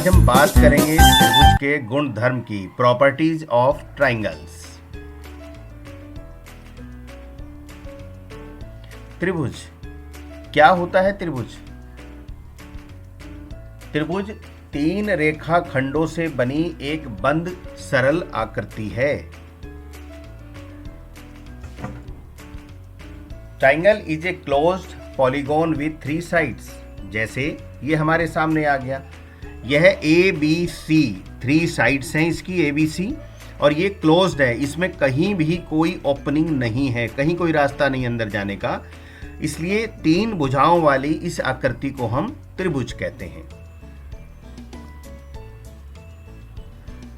आज हम बात करेंगे त्रिभुज के गुण धर्म की, प्रॉपर्टीज ऑफ ट्राइंगल्स। त्रिभुज क्या होता है? त्रिभुज तीन रेखा खंडों से बनी एक बंद सरल आकृति है। Triangle is a closed polygon with 3 sides. जैसे ये हमारे सामने आ गया, यह ए बी सी 3 साइड्स हैं इसकी, ए बी सी, और ये क्लोज्ड है, इसमें कहीं भी कोई ओपनिंग नहीं है, कहीं कोई रास्ता नहीं अंदर जाने का, इसलिए 3 भुजाओं वाली इस आकृति को हम त्रिभुज कहते हैं।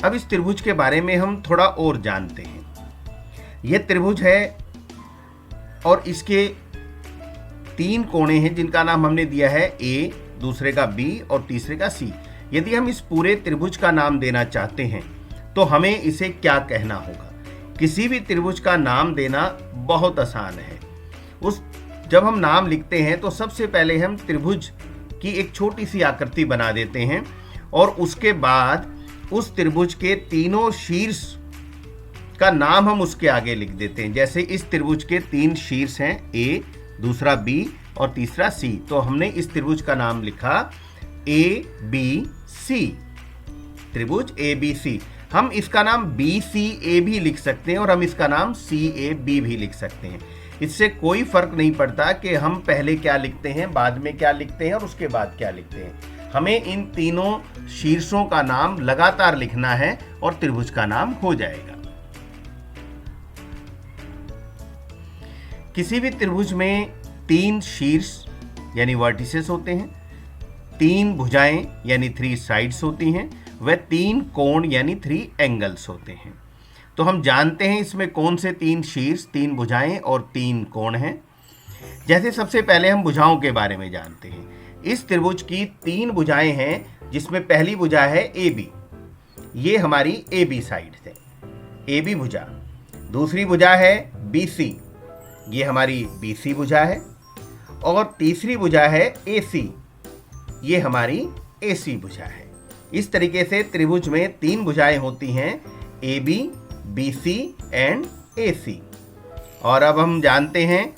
अब इस त्रिभुज के बारे में हम थोड़ा और जानते हैं। यह त्रिभुज है और इसके 3 कोणे हैं जिनका नाम हमने दिया है ए, दूसरे का बी और तीसरे का सी। यदि हम इस पूरे त्रिभुज का नाम देना चाहते हैं तो हमें इसे क्या कहना होगा? किसी भी त्रिभुज का नाम देना बहुत आसान है। जब हम नाम लिखते हैं तो सबसे पहले हम त्रिभुज की एक छोटी सी आकृति बना देते हैं और उसके बाद उस त्रिभुज के तीनों शीर्ष का नाम हम उसके आगे लिख देते हैं। जैसे इस त्रिभुज के 3 शीर्ष हैं, ए, दूसरा बी और तीसरा सी, तो हमने इस त्रिभुज का नाम लिखा ए बी सी, त्रिभुज ए बी सी। हम इसका नाम बी सी ए भी लिख सकते हैं और हम इसका नाम सी ए बी भी लिख सकते हैं। इससे कोई फर्क नहीं पड़ता कि हम पहले क्या लिखते हैं, बाद में क्या लिखते हैं और उसके बाद क्या लिखते हैं। हमें इन तीनों शीर्षों का नाम लगातार लिखना है और त्रिभुज का नाम हो जाएगा। किसी भी त्रिभुज में 3 शीर्ष यानी वर्टिसेस होते हैं, 3 भुजाएं यानी 3 साइड्स होती हैं, व 3 कोण यानी 3 एंगल्स होते हैं। तो हम जानते हैं इसमें कौन से 3 शीर्ष, 3 भुजाएं और 3 कोण हैं। जैसे सबसे पहले हम भुजाओं के बारे में जानते हैं। इस त्रिभुज की 3 भुजाएं हैं, जिसमें पहली भुजा है ए बी, ये हमारी ए बी साइड है, ए बी भुजा। दूसरी भुजा है बी सी, ये हमारी बी सी भुजा है, और तीसरी भुजा है ए सी, ये हमारी ए सी भुजा है। इस तरीके से त्रिभुज में 3 भुजाएं होती हैं, A B, B C and A C. और अब हम जानते हैं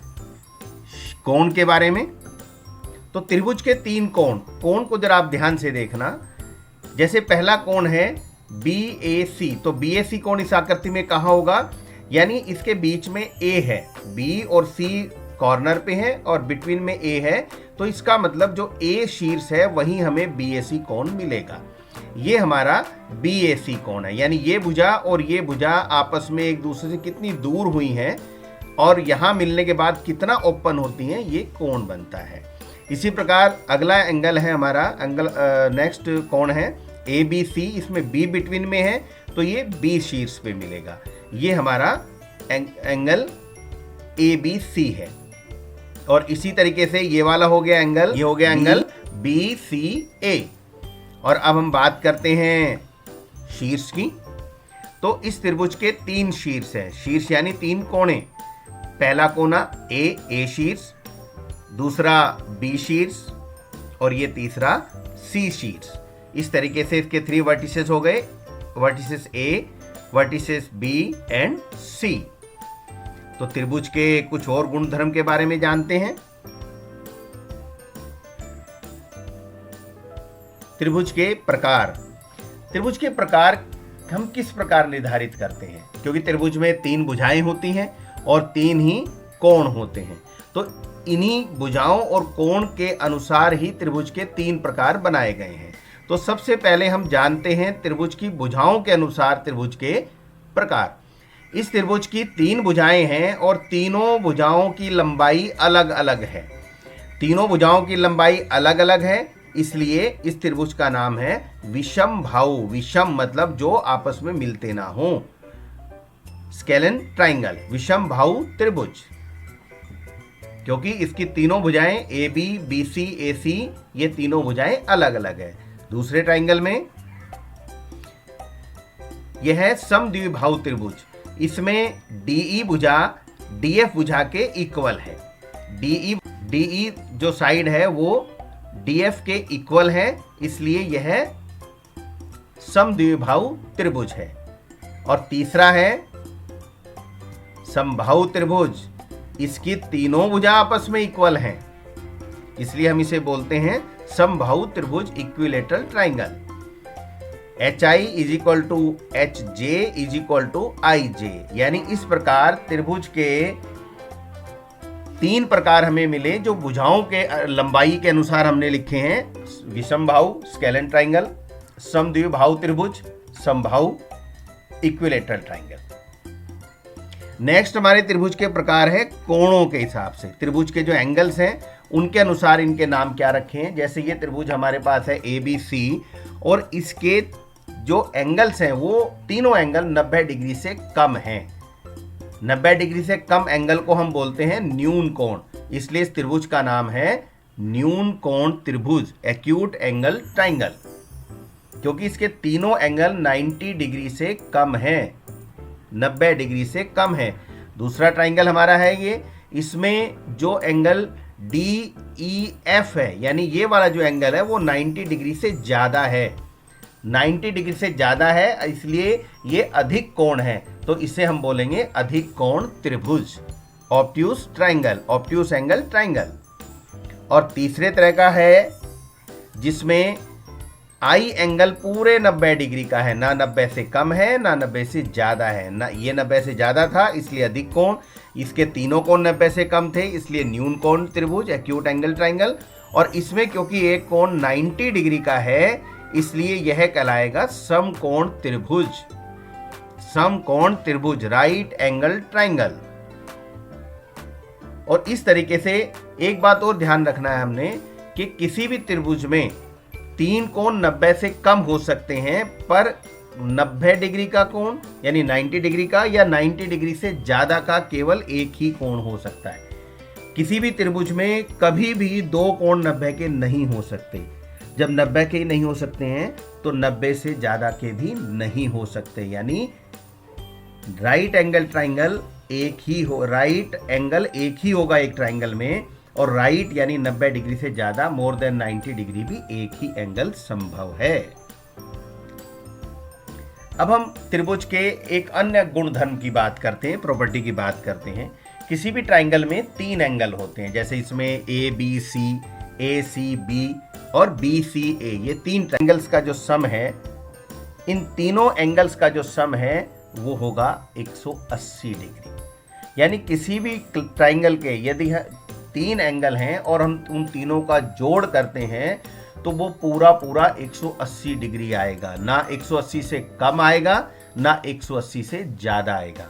कोण के बारे में। तो त्रिभुज के 3 कोण को जरा आप ध्यान से देखना। जैसे पहला कोण है बी ए सी, तो बी ए सी कोण इस आकृति में कहाँ होगा? यानी इसके बीच में ए है, बी और सी कॉर्नर पे है और बिटवीन में ए है, तो इसका मतलब जो ए शीर्ष है वहीं हमें बी ए सी कोण मिलेगा। ये हमारा बी ए सी कोण है, यानी ये भुजा और ये भुजा आपस में एक दूसरे से कितनी दूर हुई हैं और यहाँ मिलने के बाद कितना ओपन होती हैं, ये कोण बनता है। इसी प्रकार अगला एंगल है हमारा, नेक्स्ट कोण है ए बी सी, इसमें बी बिटवीन में है तो ये बी शीर्ष पे मिलेगा। ये हमारा एंगल ए बी सी है। और इसी तरीके से ये वाला हो गया एंगल, ये हो गया एंगल बी सी ए। और अब हम बात करते हैं शीर्ष की। तो इस त्रिभुज के 3 शीर्ष हैं, शीर्ष यानी 3 कोणे। पहला कोना ए शीर्ष, दूसरा बी शीर्ष और ये तीसरा सी शीर्ष। इस तरीके से इसके 3 वर्टिसेस हो गए, vertices A, vertices B and C. तो त्रिभुज के कुछ और गुणधर्म के बारे में जानते हैं। त्रिभुज के प्रकार। त्रिभुज के प्रकार हम किस प्रकार निर्धारित करते हैं? क्योंकि त्रिभुज में 3 भुजाएं होती हैं और 3 ही कोण होते हैं, तो इन्हीं भुजाओं और कोण के अनुसार ही त्रिभुज के 3 प्रकार बनाए गए हैं। तो सबसे पहले हम जानते हैं त्रिभुज की भुजाओं के अनुसार त्रिभुज के प्रकार। इस त्रिभुज की 3 भुजाएं हैं और तीनों भुजाओं की लंबाई अलग अलग है। तीनों भुजाओं की लंबाई अलग अलग है, इसलिए इस त्रिभुज का नाम है विषम भाव। विषम मतलब जो आपस में मिलते ना हो, स्केलन ट्राइंगल, विषम भाव त्रिभुज। क्योंकि इसकी तीनों भुजाएं ए बी, बी सी, ए सी, ये तीनों भुजाएं अलग अलग है। दूसरे ट्राइंगल में यह है समद्विबाहु त्रिभुज, इसमें डीई भुजा डीएफ भुजा के इक्वल है। डीई जो साइड है वो डीएफ के इक्वल है, इसलिए यह समद्विबाहु त्रिभुज है। और तीसरा है समबाहु त्रिभुज, इसकी तीनों भुजा आपस में इक्वल हैं, इसलिए हम इसे बोलते हैं समबाहु त्रिभुज, equilateral triangle. HI is equal to HJ is equal to IJ, यानी इस प्रकार त्रिभुज के 3 प्रकार हमें मिले जो भुजाओं के लंबाई के अनुसार हमने लिखे हैं। विषमबाहु स्केलेन ट्राइंगल, समद्विबाहु त्रिभुज, समबाहु इक्विलेटरल ट्राइंगल। नेक्स्ट हमारे त्रिभुज के प्रकार है कोणों के हिसाब से, त्रिभुज के जो एंगल्स हैं उनके अनुसार इनके नाम क्या रखे हैं। जैसे ये त्रिभुज हमारे पास है ABC और इसके जो एंगल्स हैं वो तीनों एंगल 90 डिग्री से कम हैं। 90 डिग्री से कम एंगल को हम बोलते हैं न्यून कोण, इसलिए इस त्रिभुज का नाम है न्यून कोण त्रिभुज, एक्यूट एंगल ट्राइंगल, क्योंकि इसके तीनों एंगल 90 डिग्री से कम है, 90 डिग्री से कम है। दूसरा ट्राइंगल हमारा है ये, इसमें जो एंगल DEF है, यानी ये वाला जो एंगल है वो 90 डिग्री से ज्यादा है, 90 डिग्री से ज्यादा है, इसलिए ये अधिक कोण है, तो इसे हम बोलेंगे अधिक कोण त्रिभुज, obtuse triangle, obtuse angle triangle. और तीसरे तरह का है जिसमें आई एंगल पूरे 90 डिग्री का है, ना 90 से कम है ना 90 से ज्यादा है, ना ये 90 से ज्यादा था इसलिए अधिक कोण, इसके तीनों कोण 90 से कम थे इसलिए न्यून कोण त्रिभुज, एक्यूट एंगल ट्राइंगल। और इसमें क्योंकि एक कोण 90 डिग्री का है इसलिए यह कहलाएगा समकोण त्रिभुज, समकोण त्रिभुज, राइट एंगल ट्राइंगल। और इस तरीके से एक बात और ध्यान रखना है हमने कि किसी भी त्रिभुज में 3 कोण 90 से कम हो सकते हैं, पर 90 डिग्री का कोण यानी 90 डिग्री का या 90 डिग्री से ज्यादा का केवल एक ही कोण हो सकता है। किसी भी त्रिभुज में कभी भी 2 कोण 90 के नहीं हो सकते। जब 90 के नहीं हो सकते हैं तो 90 से ज्यादा के भी नहीं हो सकते, यानी राइट एंगल ट्राइंगल एक ही हो, राइट एंगल एक ही होगा एक ट्राइंगल में, और राइट यानी 90 डिग्री से ज्यादा, मोर देन 90 डिग्री भी एक ही एंगल संभव है। अब हम त्रिभुज के एक अन्य गुणधर्म की बात करते हैं, प्रॉपर्टी की बात करते हैं। किसी भी ट्राइंगल में 3 एंगल होते हैं, जैसे इसमें ABC, ACB और BCA, ये 3 ट्राइंगल्स का जो सम है, इन तीनों एंगल्स का जो सम है वो होगा 180 डिग्री। यानी किसी भी ट्राइंगल के यदि 3 एंगल हैं और हम उन तीनों का जोड़ करते हैं तो वो पूरा 180 डिग्री आएगा, ना 180 से कम आएगा ना 180 से ज्यादा आएगा।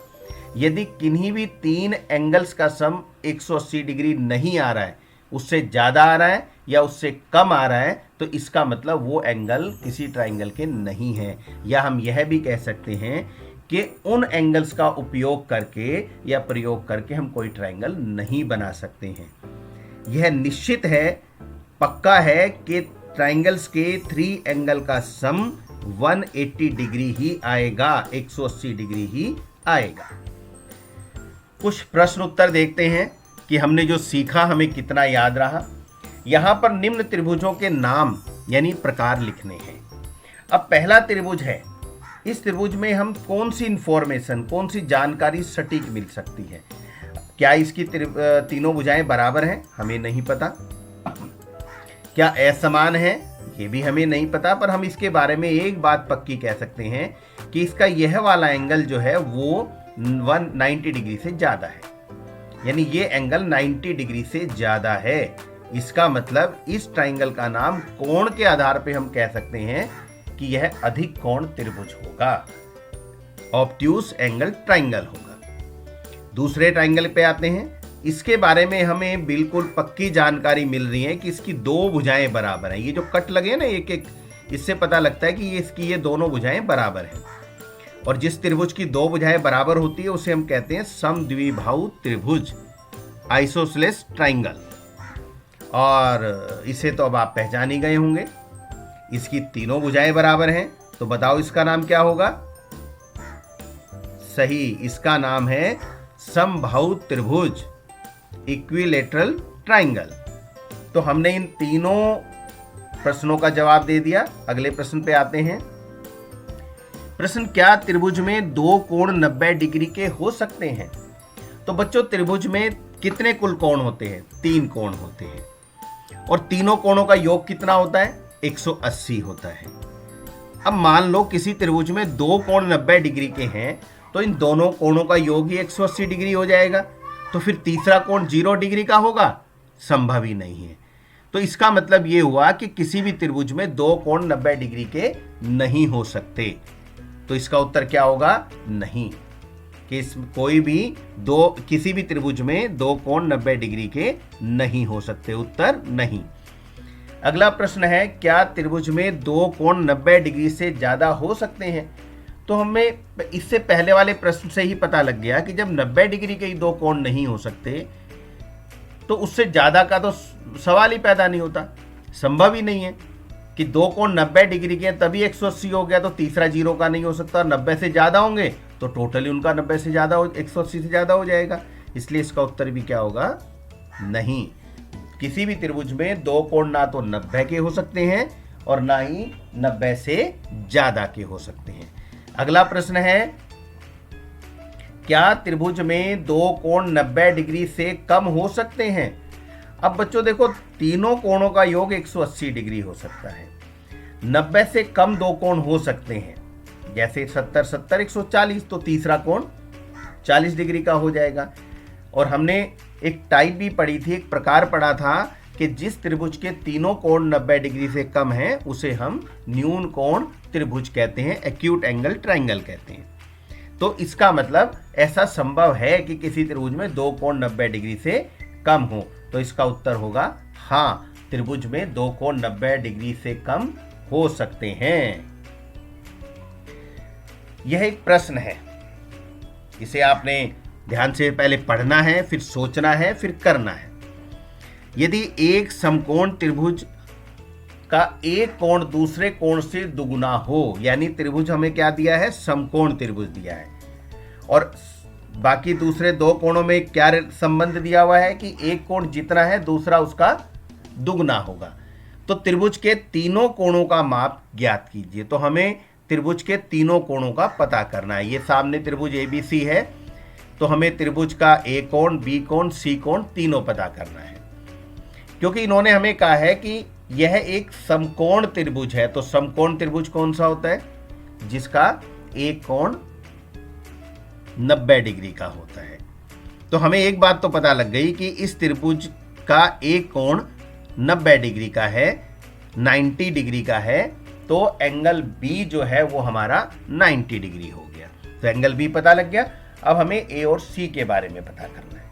यदि किन्हीं भी 3 एंगल्स का सम 180 डिग्री नहीं आ रहा है, उससे ज्यादा आ रहा है या उससे कम आ रहा है, तो इसका मतलब वो एंगल किसी ट्राइंगल के नहीं है। या हम यह भी कह सकते हैं कि उन एंगल्स का उपयोग करके या प्रयोग करके हम कोई ट्राइंगल नहीं बना सकते हैं। यह निश्चित है, पक्का है कि ट्राइंगल्स के 3 एंगल का सम 180 डिग्री ही आएगा, 180 डिग्री ही आएगा। कुछ प्रश्न उत्तर देखते हैं कि हमने जो सीखा हमें कितना याद रहा। यहां पर निम्न त्रिभुजों के नाम यानी प्रकार लिखने हैं। अब पहला त्रिभुज है, इस त्रिभुज में हम कौन सी इंफॉर्मेशन, कौन सी जानकारी सटीक मिल सकती है? क्या इसकी तीनों भुजाएं बराबर हैं? हमें नहीं पता। क्या असमान है? ये भी हमें नहीं पता, पर हम इसके बारे में एक बात पक्की कह सकते हैं कि इसका यह वाला एंगल जो है वो 190 डिग्री से ज्यादा है, यानी ये एंगल 90 डिग्री से ज्यादा है। इसका मतलब इस ट्राइंगल का नाम कोण के आधार पे हम कह सकते हैं कि यह अधिक कोण त्रिभुज होगा, ऑब्ट्यूस एंगल ट्राइंगल होगा। दूसरे ट्राइंगल पे आते हैं, इसके बारे में हमें बिल्कुल पक्की जानकारी मिल रही है कि इसकी 2 भुजाएं बराबर हैं। ये जो कट लगे हैं ना एक एक, इससे पता लगता है कि ये दोनों भुजाएं बराबर हैं। और जिस त्रिभुज की 2 भुजाएं बराबर होती है उसे हम कहते हैं समद्विबाहु त्रिभुज, आइसोसेलेस ट्राइंगल। और इसे तो अब आप पहचान ही गए होंगे, इसकी तीनों भुजाएं बराबर हैं, तो बताओ इसका नाम क्या होगा? सही, इसका नाम है समबाहु त्रिभुज, इक्विलेटरल ट्राइंगल। तो हमने इन तीनों प्रश्नों का जवाब दे दिया। अगले प्रश्न पे आते हैं। प्रश्न, क्या त्रिभुज में दो कोण 90 डिग्री के हो सकते हैं? तो बच्चों त्रिभुज में कितने कुल कोण होते हैं? 3 कोण होते हैं और तीनों कोणों का योग कितना होता है? 180 होता है। अब मान लो किसी त्रिभुज में दो कोण 90 डिग्री के हैं तो इन दोनों कोणों का योग ही 180 डिग्री हो जाएगा, तो फिर तीसरा कोण 0 डिग्री का होगा? संभव ही नहीं है। तो इसका मतलब ये हुआ कि किसी भी त्रिभुज में दो कोण 90 डिग्री के नहीं हो सकते। तो इसका उत्तर क्या होगा? नहीं, कि कोई भी किसी भी त्रिभुज में दो कोण 90 डिग्री के नहीं हो सकते। उत्तर नहीं। अगला प्रश्न है, क्या त्रिभुज में दो कोण 90 डिग्री से ज्यादा हो सकते हैं? तो हमें इससे पहले वाले प्रश्न से ही पता लग गया कि जब 90 डिग्री के ही दो कोण नहीं हो सकते तो उससे ज्यादा का तो सवाल ही पैदा नहीं होता। संभव ही नहीं है कि दो कोण 90 डिग्री के तभी 180 हो गया, तो तीसरा 0 का नहीं हो सकता। 90 से ज्यादा होंगे तो टोटली उनका 90 से ज्यादा 180 से ज्यादा हो जाएगा। इसलिए इसका उत्तर भी क्या होगा? नहीं। किसी भी त्रिभुज में दो कोण ना तो 90 के हो सकते हैं और ना ही 90 से ज्यादा के हो सकते हैं। अगला प्रश्न है, क्या त्रिभुज में दो कोण 90 डिग्री से कम हो सकते हैं? अब बच्चों देखो, तीनों कोणों का योग 180 डिग्री हो सकता है। 90 से कम दो कोण हो सकते हैं, जैसे 70 70 140, तो तीसरा कोण 40 डिग्री का हो जाएगा। और हमने एक टाइप भी पढ़ी थी, एक प्रकार पढ़ा था कि जिस त्रिभुज के तीनों कोण 90 डिग्री से कम है उसे हम न्यून कोण त्रिभुज कहते हैं, एक्यूट एंगल ट्रायंगल कहते हैं। तो इसका मतलब ऐसा संभव है कि किसी त्रिभुज में दो कोण 90 डिग्री से कम हो। तो इसका उत्तर होगा हाँ, त्रिभुज में दो कोण 90 डिग्री से कम हो सकते हैं। यह एक प्रश्न है, इसे आपने ध्यान से पहले पढ़ना है, फिर सोचना है, फिर करना है। यदि एक समकोण त्रिभुज का एक कोण दूसरे कोण से दुगुना हो, यानी त्रिभुज हमें क्या दिया है? समकोण त्रिभुज दिया है, और बाकी दूसरे दो कोणों में क्या संबंध दिया हुआ है कि एक कोण जितना है दूसरा उसका दुगना होगा। तो त्रिभुज के तीनों कोणों का माप ज्ञात कीजिए। तो हमें त्रिभुज के तीनों कोणों का पता करना है। ये सामने त्रिभुज ABC है, तो हमें त्रिभुज का A कोण, B कोण, C कोण तीनों पता करना है, क्योंकि इन्होंने हमें कहा है कि यह एक समकोण त्रिभुज है। तो समकोण त्रिभुज कौन सा होता है? जिसका एक कोण 90 डिग्री का होता है। तो हमें एक बात तो पता लग गई कि इस त्रिभुज का एक कोण 90 डिग्री का है, 90 डिग्री का है, तो एंगल B जो है वो हमारा 90 डिग्री हो गया। तो एंगल B पता लग गया। अब हमें A और C के बारे में पता करना है।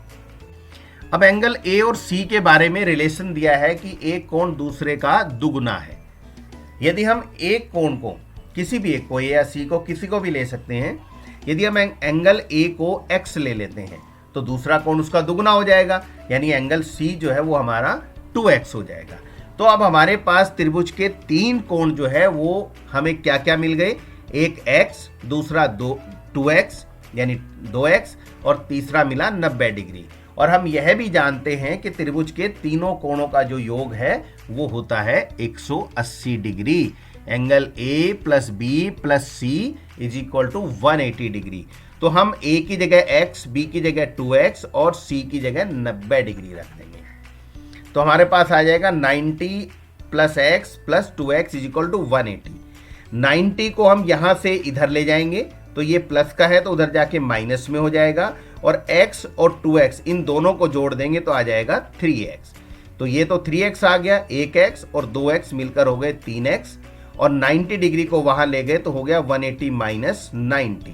अब एंगल A और C के बारे में रिलेशन दिया है कि एक कोण दूसरे का दुगुना है। यदि हम एक कोण को, किसी भी एक को, A या C को, किसी को भी ले सकते हैं, यदि हम एंगल A को X ले लेते हैं तो दूसरा कोण उसका दुगुना हो जाएगा, यानी एंगल C जो है वो हमारा 2x हो जाएगा। तो अब हमारे पास त्रिभुज के तीन कोण जो है वो हमें क्या क्या मिल गए? एक x, दूसरा 2x यानी 2x, और तीसरा मिला 90 डिग्री। और हम यह भी जानते हैं कि त्रिभुज के तीनों कोणों का जो योग है वो होता है 180 degree. Angle A plus B plus C is equal to 180 degree. तो हम A की जगह x, B की जगह 2x और C की जगह 90 डिग्री रख देंगे। तो हमारे पास आ जाएगा 90 plus x plus 2x is equal to 180। 90 को हम यहां से इधर ले जाएंगे, तो ये प्लस का है तो उधर जाके माइनस में हो जाएगा, और x और 2x इन दोनों को जोड़ देंगे तो आ जाएगा 3x। तो ये तो 3x आ गया, 1x और 2x मिलकर हो गए 3x, और 90 डिग्री को वहां ले गए तो हो गया 180 माइनस 90,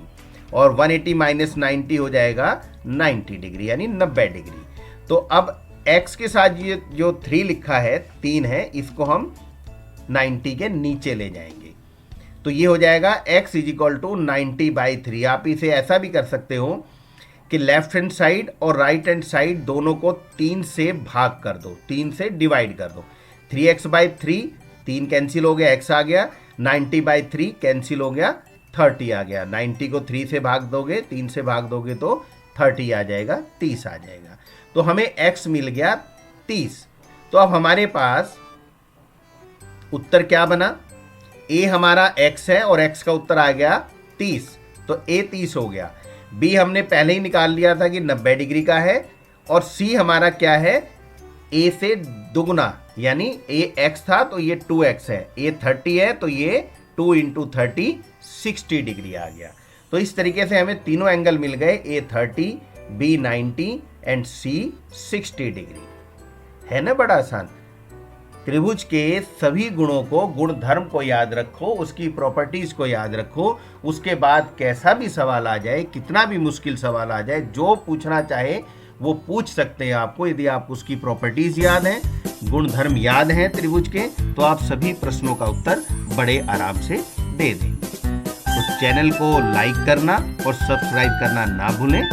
और 180 माइनस 90 हो जाएगा 90 डिग्री यानी 90 डिग्री। तो अब x के साथ ये जो 3 लिखा है, 3 है, इसको हम 90 के नीचे ले जाएंगे, तो ये हो जाएगा x इज इक्वल टू 90/3। आप इसे ऐसा भी कर सकते हो कि लेफ्ट हैंड साइड और राइट हैंड साइड दोनों को 3 से भाग कर दो, 3 से डिवाइड कर दो। 3x/3, 3 कैंसिल हो गया, x आ गया, 90/3 कैंसिल हो गया, 30 आ गया। 90 को 3 से भाग दोगे, 3 से भाग दोगे तो 30 आ जाएगा, 30 आ जाएगा। तो हमें x मिल गया 30। तो अब हमारे पास उत्तर क्या बना? A हमारा x है और x का उत्तर आ गया 30, तो A 30 हो गया। B हमने पहले ही निकाल लिया था कि 90 डिग्री का है, और C हमारा क्या है, A से दुगना, यानी A x था तो ये 2x है, A 30 है तो ये 2 इंटू 30 60 डिग्री आ गया। तो इस तरीके से हमें तीनों एंगल मिल गए, A 30, B 90 and C 60 degree. है ना बड़ा आसान। त्रिभुज के सभी गुणों को, गुण धर्म को याद रखो, उसकी प्रॉपर्टीज को याद रखो। उसके बाद कैसा भी सवाल आ जाए, कितना भी मुश्किल सवाल आ जाए, जो पूछना चाहे वो पूछ सकते हैं आपको। यदि आप उसकी प्रॉपर्टीज याद हैं, गुण धर्म याद हैं त्रिभुज के, तो आप सभी प्रश्नों का उत्तर बड़े आराम से दे देंगे। तो चैनल को लाइक करना और सब्सक्राइब करना ना भूलें।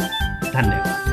धन्यवाद।